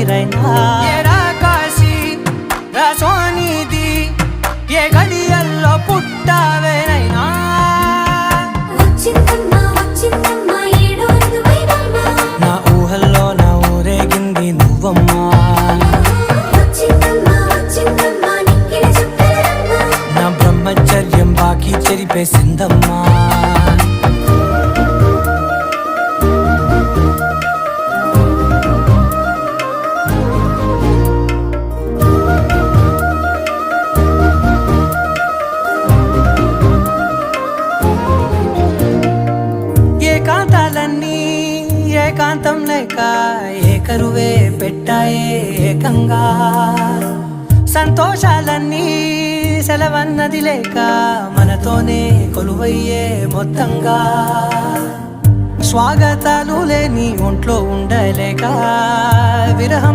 ఊపిరైనా కాశీ సోనిది ఏ గడియల్లో పుట్టావేనైనా నా ఊహల్లో నా ఊరేగింది నువ్వమ్మా నా బ్రహ్మచర్యం బాకీ చెరిపేసిందమ్మా ఏకాంతాలన్నీ ఏకాంతం లేక ఏకరువే పెట్టాయే ఏకంగా సంతోషాలన్నీ సెలవన్నది లేక మనతోనే కొలువయ్యే మొత్తంగా స్వాగతాలు లేని ఒంట్లో ఉండలేక విరహం